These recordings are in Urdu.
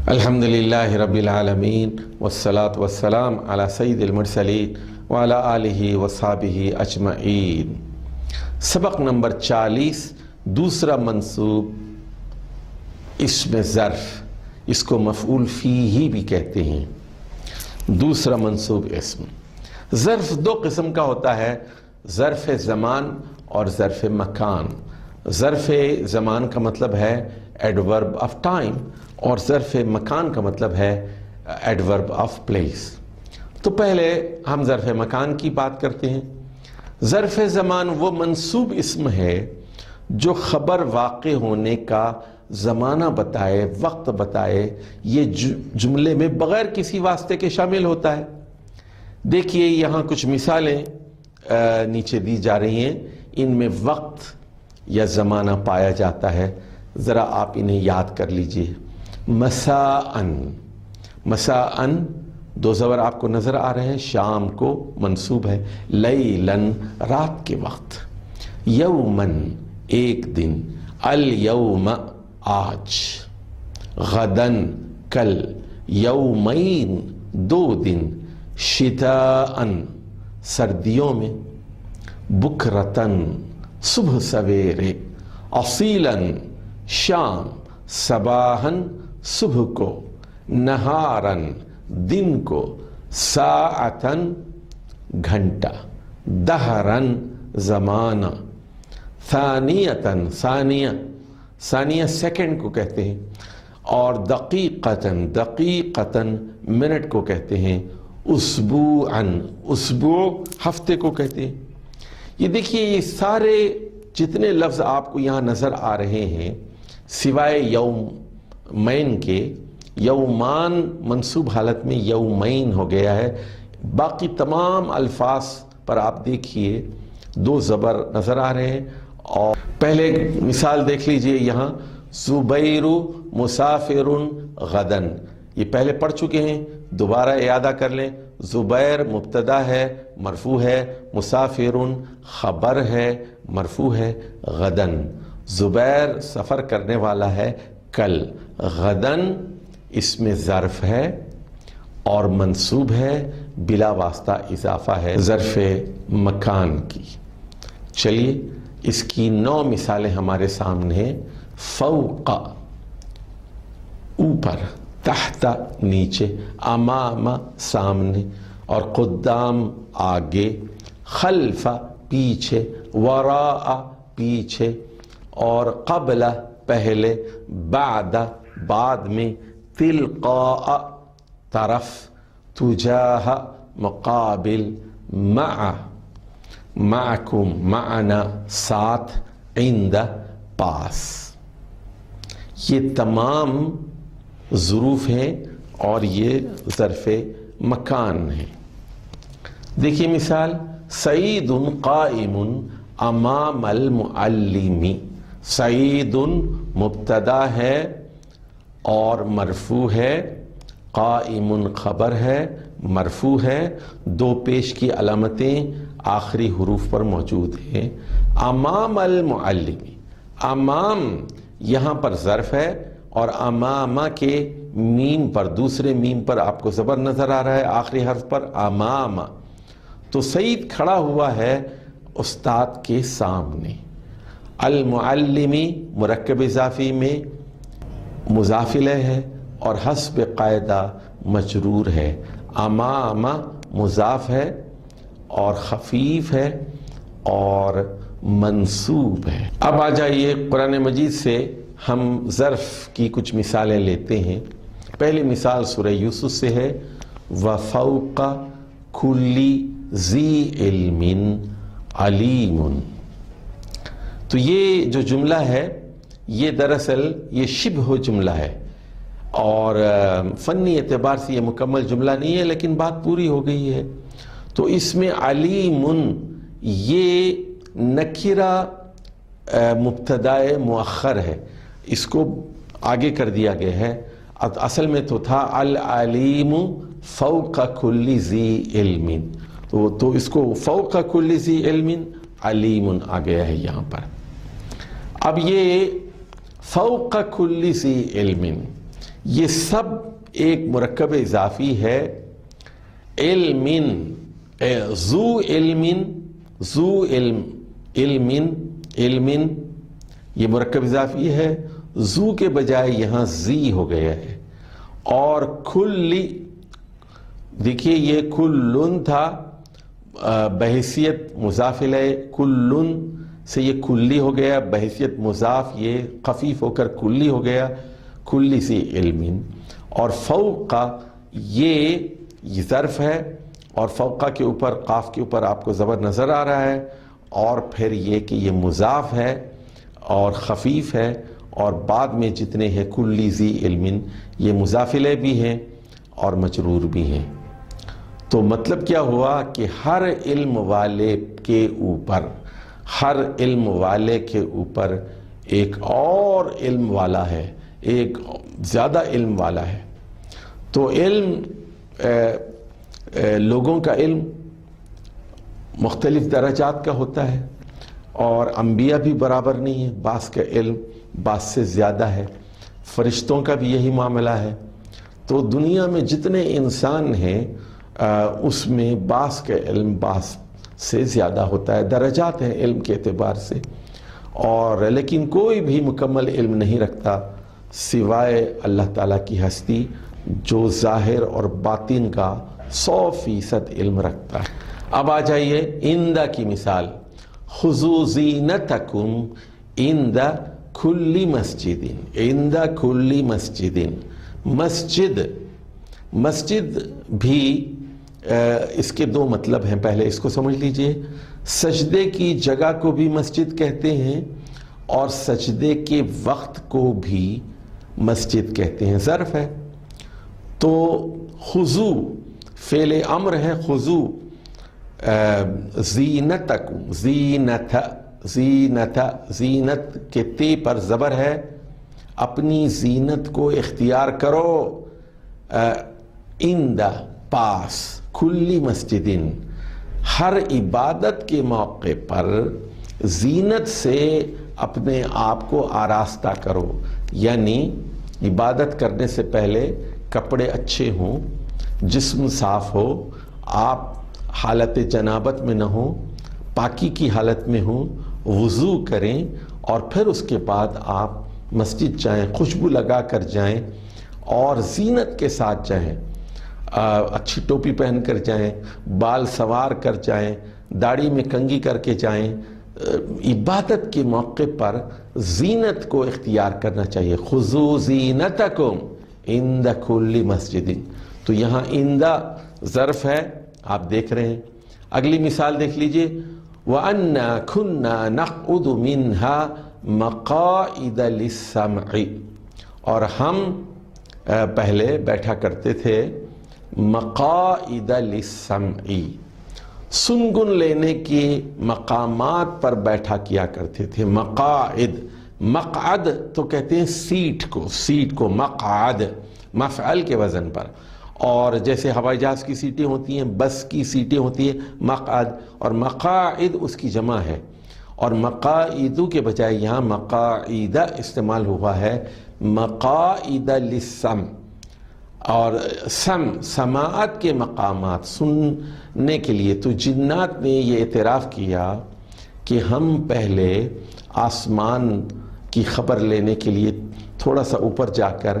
الحمدللہ رب العالمین والصلاة والسلام علی سید المرسلین وعلی آلہ وصحبہ اجمعین۔ سبق نمبر 40، دوسرا منصوب اسم ظرف، اس کو مفعول فیہ بھی کہتے ہیں۔ دوسرا منصوب اسم ظرف دو قسم کا ہوتا ہے، ظرف زمان اور ظرف مکان۔ ظرف زمان کا مطلب ہے ایڈورب آف ٹائم، اور ظرف مکان کا مطلب ہے ایڈورب آف پلیس۔ تو پہلے ہم ظرف مکان کی بات کرتے ہیں۔ ظرف زمان وہ منصوب اسم ہے جو خبر واقع ہونے کا زمانہ بتائے، وقت بتائے، یہ جملے میں بغیر کسی واسطے کے شامل ہوتا ہے۔ دیکھیے یہاں کچھ مثالیں نیچے دی جا رہی ہیں، ان میں وقت یا زمانہ پایا جاتا ہے، ذرا آپ انہیں یاد کر لیجئے۔ مساءً، مساءً دو زبر آپ کو نظر آ رہے ہیں، شام کو منصوب ہے۔ لیلاً رات کے وقت، یوماً ایک دن، الیوم آج، غداً کل، یومین دو دن، شتاءً سردیوں میں، بکرتاً صبح سویرے، اصیلاً شام، صباحاً صبح کو، نہاراً دن کو، ساعتاً گھنٹہ، دہراً زمانہ، ثانیتاً ثانیہ، ثانیہ سیکنڈ کو کہتے ہیں، اور دقیقتاً دقیقتاً منٹ کو کہتے ہیں، اسبوعاً اسبوع ہفتے کو کہتے ہیں۔ یہ دیکھیے یہ سارے جتنے لفظ آپ کو یہاں نظر آ رہے ہیں سوائے یومین کے، یومان منصوب حالت میں یومین ہو گیا ہے، باقی تمام الفاظ پر آپ دیکھیے دو زبر نظر آ رہے ہیں۔ اور پہلے مثال دیکھ لیجئے یہاں، زبیر مسافر غداً، یہ پہلے پڑھ چکے ہیں، دوبارہ اعادہ کر لیں۔ زبیر مبتدا ہے، مرفوع ہے، مسافر خبر ہے، مرفوع ہے، غداً زبیر سفر کرنے والا ہے کل، غداً اسم ظرف ہے اور منصوب ہے، بلا واسطہ اضافہ ہے ظرف مکان کی۔ چلیے اس کی 9 مثالیں ہمارے سامنے ہیں۔ فوق اوپر، تحت نیچے، امام سامنے، اور قدام آگے، خلف پیچھے، وراء پیچھے، اور قبل پہلے، بعد بعد میں، تلقاء طرف، تجاہ مقابل، مع معکم معنا ساتھ، عند پاس۔ یہ تمام ظروف ہیں اور یہ ظرف مکان ہے۔ دیکھیے مثال، سعید قائم امام المعلم۔ سعید مبتدا ہے اور مرفوع ہے، قائم خبر ہے، مرفوع ہے، دو پیش کی علامتیں آخری حروف پر موجود ہیں۔ امام المعلم، امام یہاں پر ظرف ہے، اور امامہ کے میم پر، دوسرے میم پر آپ کو زبر نظر آ رہا ہے آخری حرف پر، امام، تو سعید کھڑا ہوا ہے استاد کے سامنے۔ المعلمی مرکب اضافی میں مضاف الیہ ہے اور حسب قاعدہ مجرور ہے۔ امام مضاف ہے اور خفیف ہے اور منصوب ہے۔ اب آ جائیے قرآن مجید سے ہم ظرف کی کچھ مثالیں لیتے ہیں۔ پہلی مثال سورہ یوسف سے ہے، وَفَوْقَ كُلِّ ذِی عِلْمٍ عَلِیمٌ۔ تو یہ جو جملہ ہے یہ دراصل یہ شبہ جملہ ہے، اور فنی اعتبار سے یہ مکمل جملہ نہیں ہے، لیکن بات پوری ہو گئی ہے۔ تو اس میں علیم یہ نکرہ مبتدائے مؤخر ہے، اس کو آگے کر دیا گیا ہے، اصل میں تو تھا العلیم فوق کل ذی علم، تو اس کو فوق کل ذی علم علیم آ گیا ہے یہاں پر۔ اب یہ فوق کل ذی علم یہ سب ایک مرکب اضافی ہے. علم، ذو علم، ذو علم، علم، یہ مرکب اضافی ہے. ذو کے بجائے یہاں زی ہو گیا ہے. اور کلی، دیکھیے یہ کلن تھا بحیثیت مضاف الیہ، کلن سے یہ کلی ہو گیا، بحیثیت مضاف یہ خفیف ہو کر کلی ہو گیا، کلی سے علم. اور فوق یہ ظرف ہے، اور فوقہ کے اوپر قاف کے اوپر آپ کو زبر نظر آ رہا ہے. اور پھر یہ کہ یہ مضاف ہے اور خفیف ہے، اور بعد میں جتنے ہیں کلی ذی علم یہ مضاف الیہ بھی ہیں اور مجرور بھی ہیں. تو مطلب کیا ہوا کہ ہر علم والے کے اوپر، ہر علم والے کے اوپر ایک اور علم والا ہے، ایک زیادہ علم والا ہے. تو علم، لوگوں کا علم مختلف درجات کا ہوتا ہے، اور انبیاء بھی برابر نہیں ہے، بعض کا علم بعض سے زیادہ ہے. فرشتوں کا بھی یہی معاملہ ہے. تو دنیا میں جتنے انسان ہیں اس میں بعض کا علم بعض سے زیادہ ہوتا ہے، درجات ہیں علم کے اعتبار سے. اور لیکن کوئی بھی مکمل علم نہیں رکھتا سوائے اللہ تعالیٰ کی ہستی جو ظاہر اور باطن کا 100% علم رکھتا ہے. اب آ جائیے اندہ کی مثال. خذوا زینتکم عند کل مسجد، عند کل مسجد. مسجد، مسجد بھی اس کے دو مطلب ہیں، پہلے اس کو سمجھ لیجئے. سجدے کی جگہ کو بھی مسجد کہتے ہیں اور سجدے کے وقت کو بھی مسجد کہتے ہیں، ظرف ہے. تو خذو فعل امر ہے، خذو زینتکم، زینت، زینت، زینت کے تے پر زبر ہے، اپنی زینت کو اختیار کرو. عند، پاس، کلی مسجد، ہر عبادت کے موقع پر زینت سے اپنے آپ کو آراستہ کرو. یعنی عبادت کرنے سے پہلے کپڑے اچھے ہوں، جسم صاف ہو، آپ حالت جنابت میں نہ ہوں، پاکی کی حالت میں ہوں، وضو کریں، اور پھر اس کے بعد آپ مسجد جائیں، خوشبو لگا کر جائیں اور زینت کے ساتھ جائیں. اچھی ٹوپی پہن کر جائیں، بال سوار کر جائیں، داڑھی میں کنگھی کر کے جائیں. عبادت کے موقع پر زینت کو اختیار کرنا چاہیے. خذوا زینتکم عند کل مسجد. تو یہاں عند ظرف ہے، آپ دیکھ رہے ہیں. اگلی مثال دیکھ لیجئے. وَأَنَّا كُنَّا نَقْعُدُ مِنْهَا مَقَاعِدَ لِلسَّمْعِ. اور ہم پہلے بیٹھا کرتے تھے مقاعد للسمع، سنگن لینے کے مقامات پر بیٹھا کیا کرتے تھے. مقاعد، مقعد تو کہتے ہیں سیٹ کو، سیٹ کو مقعد، مفعل کے وزن پر. اور جیسے ہوائی جہاز کی سیٹیں ہوتی ہیں، بس کی سیٹیں ہوتی ہیں مقعد، اور مقاعد اس کی جمع ہے. اور مقاعدو کے بجائے یہاں مقاعدہ استعمال ہوا ہے، مقاعد للسمع. اور سماعت کے مقامات سننے کے لیے. تو جنات نے یہ اعتراف کیا کہ ہم پہلے آسمان کی خبر لینے کے لیے تھوڑا سا اوپر جا کر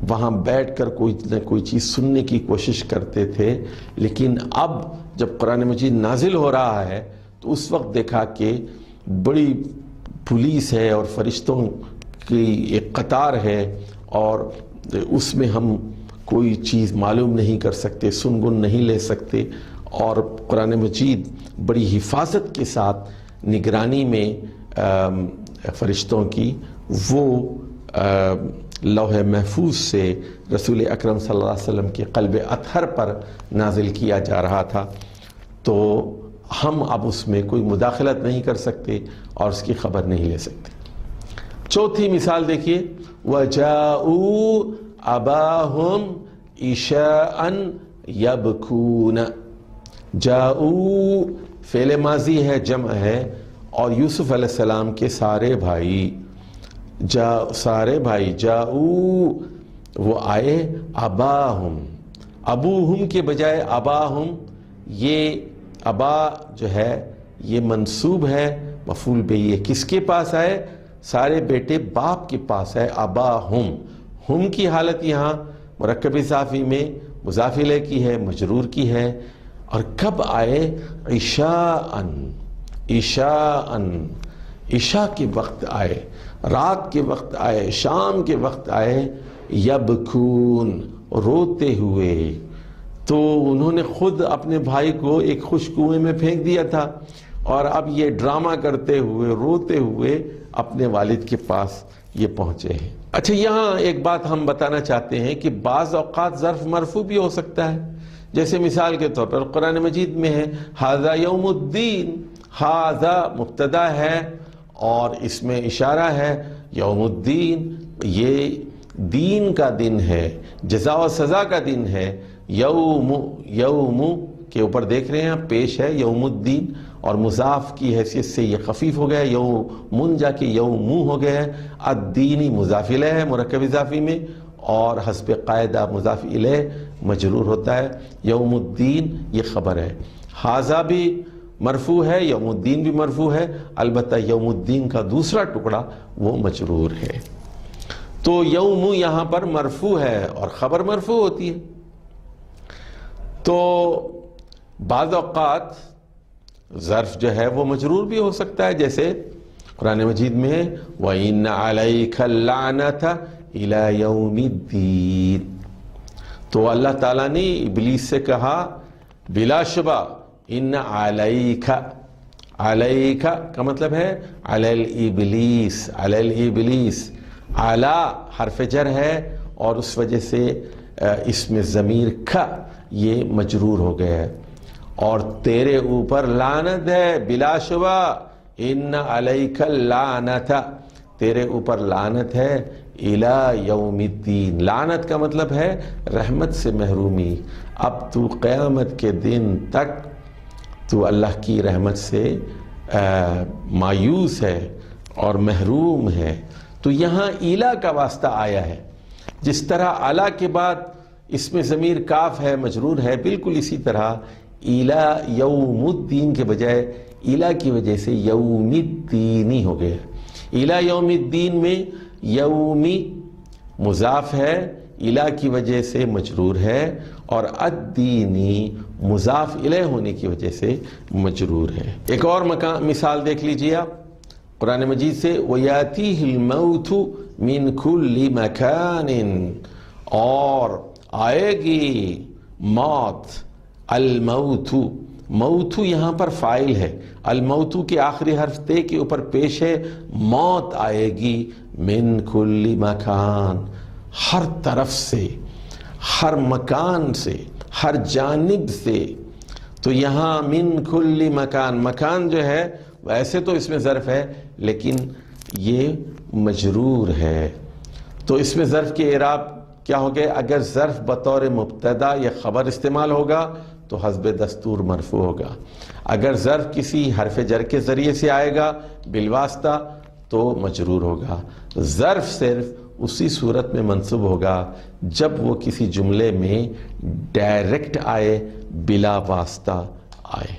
وہاں بیٹھ کر کوئی نہ کوئی چیز سننے کی کوشش کرتے تھے، لیکن اب جب قرآن مجید نازل ہو رہا ہے تو اس وقت دیکھا کہ بڑی پولیس ہے اور فرشتوں کی ایک قطار ہے، اور اس میں ہم کوئی چیز معلوم نہیں کر سکتے، سنگن نہیں لے سکتے. اور قرآن مجید بڑی حفاظت کے ساتھ نگرانی میں فرشتوں کی وہ لوح محفوظ سے رسول اکرم صلی اللہ علیہ وسلم کے قلب اطہر پر نازل کیا جا رہا تھا. تو ہم اب اس میں کوئی مداخلت نہیں کر سکتے اور اس کی خبر نہیں لے سکتے. چوتھی مثال دیکھیے. وَجَاءُوا أَبَاهُمْ عِشَاءً يَبْكُونَ. جاؤ فعل ماضی ہے، جمع ہے، اور یوسف علیہ السلام کے سارے بھائی، سارے بھائی جاؤ وہ آئے اباہم، ابوہم کے بجائے اباہم، یہ ابا جو ہے یہ منصوب ہے، مفعول بہ یہ کس کے پاس آئے؟ سارے بیٹے باپ کے پاس ہے، اباہم۔ ہم کی حالت یہاں مرکب اضافی میں مضاف الیہ کی ہے، مجرور کی ہے، اور کب آئے؟ عشاءً، عشاءً، عشاء کے وقت آئے، رات کے وقت آئے، شام کے وقت آئے، یبکون، روتے ہوئے۔ تو انہوں نے خود اپنے بھائی کو ایک خشک کنویں میں پھینک دیا تھا، اور اب یہ ڈرامہ کرتے ہوئے روتے ہوئے اپنے والد کے پاس یہ پہنچے ہیں۔ اچھا، یہاں ایک بات ہم بتانا چاہتے ہیں کہ بعض اوقات ظرف مرفوع بھی ہو سکتا ہے، جیسے مثال کے طور پر قرآن مجید میں ہے ھذا یوم الدین، ھذا مبتدا ہے اور اس میں اشارہ ہے یوم الدین، یہ دین کا دن ہے، جزا و سزا کا دن ہے۔ یوم، یوم کے اوپر دیکھ رہے ہیں پیش ہے یوم الدین، اور مضاف کی حیثیت سے یہ خفیف ہو گیا، یومن جا کے یوم ہو گیا ہے۔ الدینی مضاف الیہ ہے مرکب اضافی میں، اور حسب قاعدہ مضاف الیہ مجرور ہوتا ہے۔ یوم الدین یہ خبر ہے، ھذا بھی مرفوع ہے، یوم الدین بھی مرفوع ہے، البتہ یوم الدین کا دوسرا ٹکڑا وہ مجرور ہے۔ تو یوم یہاں پر مرفوع ہے اور خبر مرفوع ہوتی ہے۔ تو بعض اوقات ظرف جو ہے وہ مجرور بھی ہو سکتا ہے، جیسے قرآن مجید میں وَإِنَّ عَلَيْكَ اللَّعْنَةَ إِلَى يَوْمِ الدِّينِ، تو اللہ تعالیٰ نے ابلیس سے کہا بلا شبہ ان علیک، علیک کا مطلب ہے علی الابلیس، علی الابلیس، علی حرف جر ہے اور اس وجہ سے اس میں ضمیر کھا یہ مجرور ہو گیا ہے، اور تیرے اوپر لعنت ہے، بلا شبہ ان علیک اللعنت، تیرے اوپر لعنت ہے، الی یوم الدین، لعنت کا مطلب ہے رحمت سے محرومی، اب تو قیامت کے دن تک تو اللہ کی رحمت سے مایوس ہے اور محروم ہے۔ تو یہاں ایلا کا واسطہ آیا ہے، جس طرح الا کے بعد اس میں ضمیر کاف ہے مجرور ہے، بالکل اسی طرح ایلا یوم الدین کے بجائے ایلا کی وجہ سے یوم الدینی ہو گیا۔ ایلا یوم الدین میں یومی مضاف ہے، ایلا کی وجہ سے مجرور ہے، اور الدینی مضاف الیہ ہونے کی وجہ سے مجرور ہے۔ ایک اور مثال دیکھ لیجیے آپ قرآن مجید سے، وَيَأْتِيهِ الْمَوْتُ مِنْ كُلِّ مَكَانٍ، اور آئے گی موت، الموت، موت یہاں پر فاعل ہے، الموت کے آخری حرف تے کے اوپر پیش ہے، موت آئے گی من کل مکان، ہر طرف سے، ہر مکان سے، ہر جانب سے۔ تو یہاں من کل مکان، مکان جو ہے ویسے تو اس میں ظرف ہے لیکن یہ مجرور ہے، تو اس میں ظرف کے اعراب کیا ہو گئے؟ اگر ظرف بطور مبتدا یا خبر استعمال ہوگا تو حسب دستور مرفوع ہوگا، اگر ظرف کسی حرف جر کے ذریعے سے آئے گا بالواسطہ تو مجرور ہوگا۔ ظرف صرف اسی صورت میں منصوب ہوگا جب وہ کسی جملے میں ڈائریکٹ آئے، بلا واسطہ آئے۔